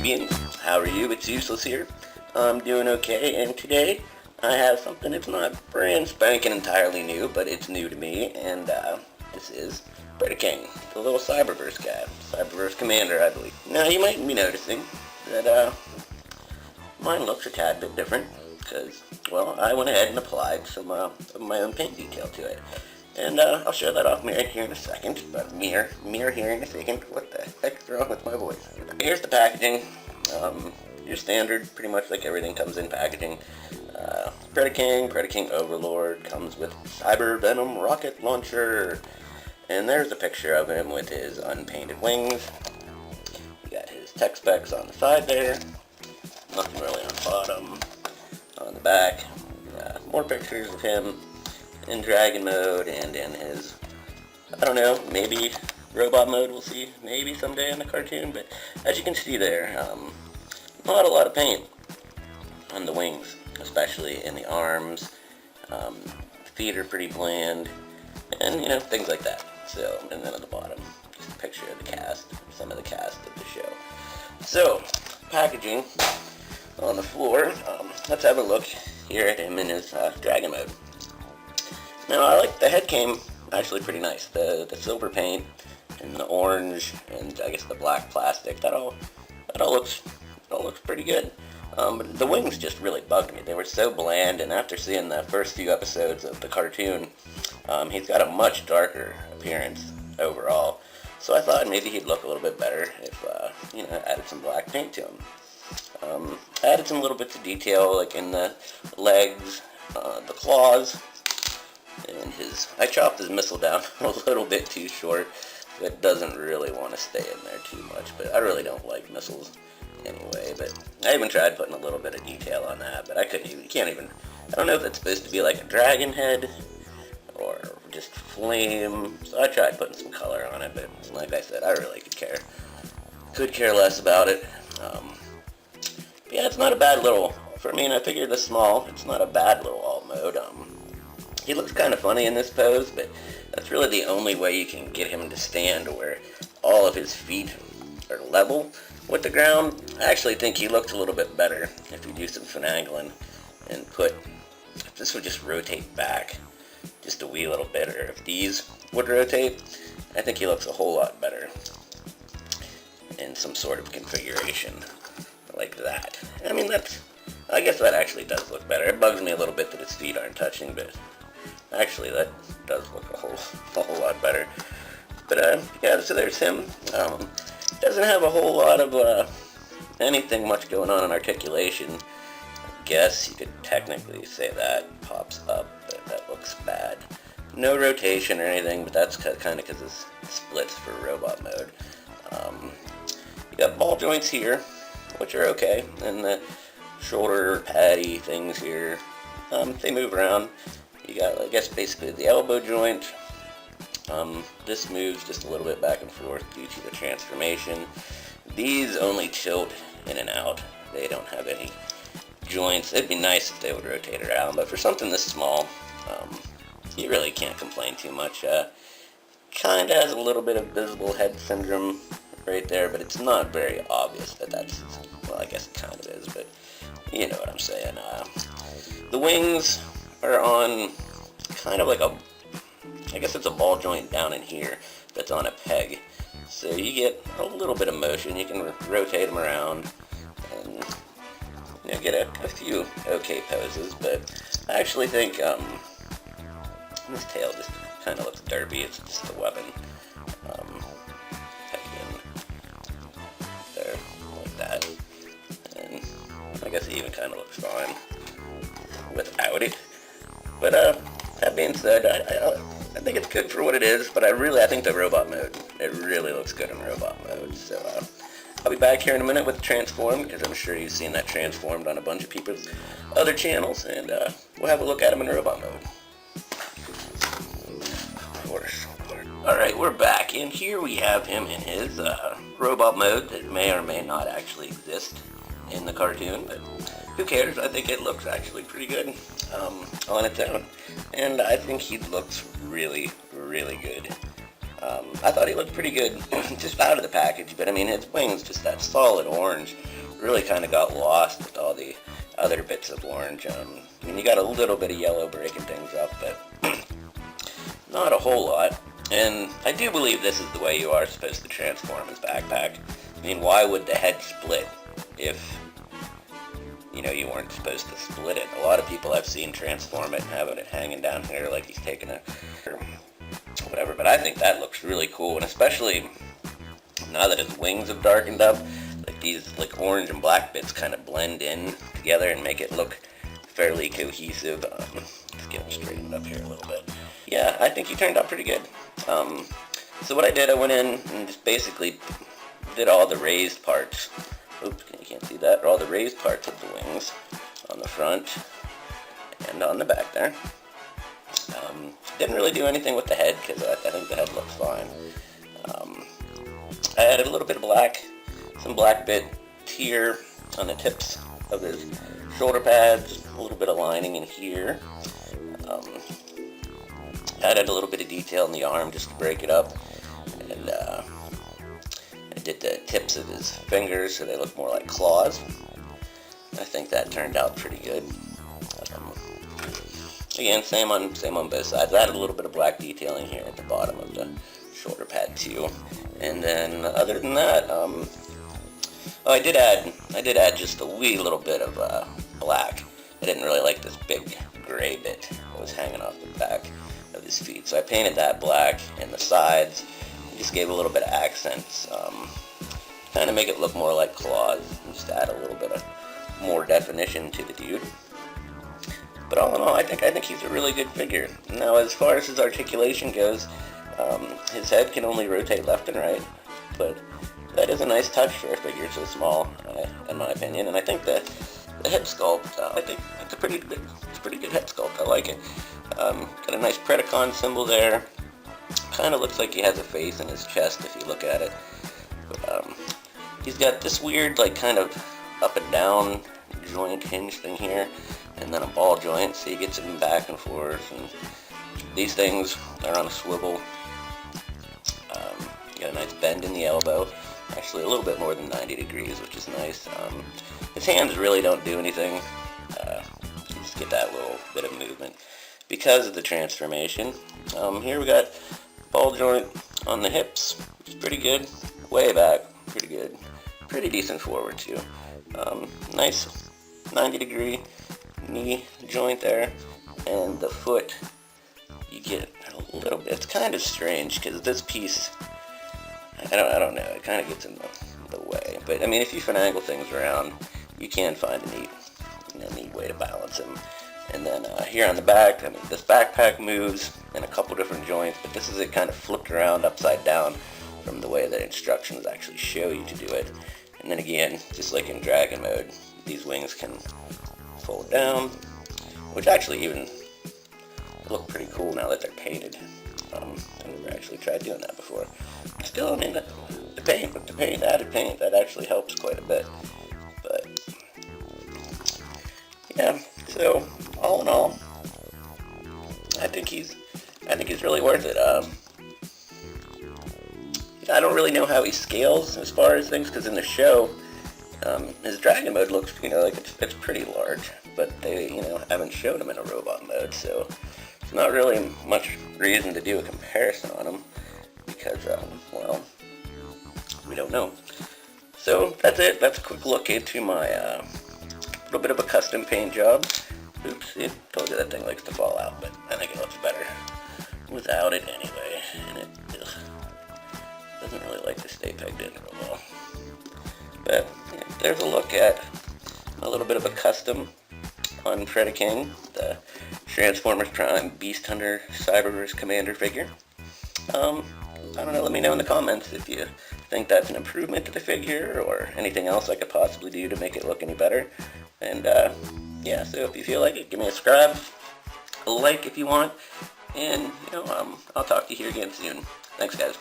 Amphibians. How are you? It's Euseless here. I'm doing okay, and today I have something that's not brand spanking entirely new, but it's new to me, and this is Predaking, the little Cyberverse guy. Cyberverse commander, I believe. Now, you might be noticing that mine looks a tad bit different, because, well, I went ahead and applied some of my own paint detail to it. And I'll show that off mirror here in a second, but mirror here in a second. What the heck's wrong with my voice? Here's the packaging. Your standard, pretty much like everything comes in packaging. Predacon Overlord comes with Cyber Venom rocket launcher. And there's a picture of him with his unpainted wings. You got his tech specs on the side there. Nothing really on the bottom. On the back, more pictures of him in dragon mode and in his, I don't know, maybe robot mode we'll see, maybe someday in the cartoon, but as you can see there, not a lot of paint on the wings, especially in the arms. Feet are pretty bland, and you know, things like that. So, and then at the bottom, just a picture of the cast, some of the cast of the show. So, packaging on the floor, let's have a look here at him in his dragon mode. Now, I like the head came actually pretty nice. The silver paint and the orange and I guess the black plastic, that all looks pretty good. But the wings just really bugged me. They were so bland, and after seeing the first few episodes of the cartoon, he's got a much darker appearance overall. So I thought maybe he'd look a little bit better if you know, added some black paint to him. I added some little bits of detail like in the legs, the claws. And I chopped his missile down a little bit too short. It doesn't really want to stay in there too much, but I really don't like missiles anyway. But I even tried putting a little bit of detail on that, but I can't even, I don't know if it's supposed to be like a dragon head or just flame. So I tried putting some color on it, but like I said, I really could care less about it. But yeah, it's not a bad little, I figured this small, it's not a bad little alt mode. He looks kind of funny in this pose, but that's really the only way you can get him to stand where all of his feet are level with the ground. I actually think he looks a little bit better if you do some finagling and if this would just rotate back just a wee little bit, or if these would rotate, I think he looks a whole lot better in some sort of configuration like that. I mean, I guess that actually does look better. It bugs me a little bit that his feet aren't touching, but actually, that does look a whole lot better. But, yeah, so there's him. Doesn't have a whole lot of, anything much going on in articulation. I guess you could technically say that pops up, but that looks bad. No rotation or anything, but that's kind of because it splits for robot mode. You got ball joints here, which are okay, and the shoulder patty things here, they move around. You got, I guess, basically the elbow joint. This moves just a little bit back and forth due to the transformation. These only tilt in and out. They don't have any joints. It'd be nice if they would rotate around, but for something this small, you really can't complain too much. Kind of has a little bit of visible head syndrome right there, but it's not very obvious that's, well, I guess it kind of is, but you know what I'm saying. The wings are on kind of like I guess it's a ball joint down in here that's on a peg. So you get a little bit of motion. You can rotate them around and, you know, get a few okay poses. But I actually think this tail just kind of looks derpy. It's just a weapon. There, like that. And I guess it even kind of looks fine without it. But that being said, I think it's good for what it is, but I think the robot mode, it really looks good in robot mode. So I'll be back here in a minute with Transformed, because I'm sure you've seen that transformed on a bunch of people's other channels, and we'll have a look at him in robot mode. Of course. Alright, we're back, and here we have him in his robot mode that may or may not actually exist in the cartoon, but who cares? I think it looks actually pretty good on its own, and I think he looks really, really good. I thought he looked pretty good just out of the package, but I mean, his wings, just that solid orange really kind of got lost with all the other bits of orange. I mean, you got a little bit of yellow breaking things up, but not a whole lot. And I do believe this is the way you are supposed to transform his backpack. I mean, why would the head split if, you know, you weren't supposed to split it? A lot of people I've seen transform it and having it hanging down here like he's taking a whatever, but I think that looks really cool, and especially now that his wings have darkened up, like these like orange and black bits kind of blend in together and make it look fairly cohesive. Let's get him straightened up here a little bit. Yeah, I think he turned out pretty good. So what I did, I went in and just basically did all the raised parts. Oops, you can't see that. All the raised parts of the wings on the front and on the back there. Didn't really do anything with the head because I think the head looks fine. I added a little bit of black, some black bit here on the tips of his shoulder pads, a little bit of lining in here. Added a little bit of detail in the arm just to break it up, and I did the tips of his fingers so they look more like claws. I think that turned out pretty good. Again, same on both sides. I added a little bit of black detailing here at the bottom of the shoulder pad too. And then other than that, I did add just a wee little bit of black. I didn't really like this big gray bit that was hanging off the back of his feet, so I painted that black, and the sides just gave a little bit of accents, kind of make it look more like claws, and just add a little bit of more definition to the dude. But all in all, I think he's a really good figure. Now, as far as his articulation goes, his head can only rotate left and right, but that is a nice touch for a figure so small, in my opinion. And I think the head sculpt, I think it's a pretty good head sculpt. I like it. Got a nice Predacon symbol there. Kind of looks like he has a face in his chest if you look at it. But, he's got this weird, like, kind of up and down joint hinge thing here, and then a ball joint, so he gets him back and forth. And these things are on a swivel. Got a nice bend in the elbow, actually a little bit more than 90 degrees, which is nice. His hands really don't do anything. You just get that little bit of movement because of the transformation. Here we got ball joint on the hips, which is pretty good. Way back, pretty good. Pretty decent forward too. Nice 90 degree knee joint there, and the foot, you get a little bit. It's kind of strange because this piece, I don't know, it kind of gets in the way. But I mean, if you finagle things around, you can find a neat way to balance them. And then here on the back, I mean, this backpack moves in a couple different joints, but this is it kind of flipped around upside down from the way the instructions actually show you to do it. And then again, just like in Dragon mode, these wings can fold down, which actually even look pretty cool now that they're painted. I never actually tried doing that before. Still, I mean, the paint, added paint, that actually helps quite a bit. But yeah, so all in all, I think he's really worth it. I don't really know how he scales as far as things, because in the show, his Dragon mode looks, like it's pretty large, but they, haven't showed him in a robot mode, so there's not really much reason to do a comparison on him, because, well, we don't know. So that's it. That's a quick look into my little bit of a custom paint job. Oops, I told you that thing likes to fall out, but I think it looks better without it anyway, and it doesn't really like to stay pegged in real well. But yeah, there's a look at a little bit of a custom on Predaking, the Transformers Prime Beast Hunter Cyberverse Commander figure. I don't know, let me know in the comments if you think that's an improvement to the figure or anything else I could possibly do to make it look any better. And yeah, so if you feel like it, give me a subscribe, a like if you want, and I'll talk to you here again soon. Thanks, guys.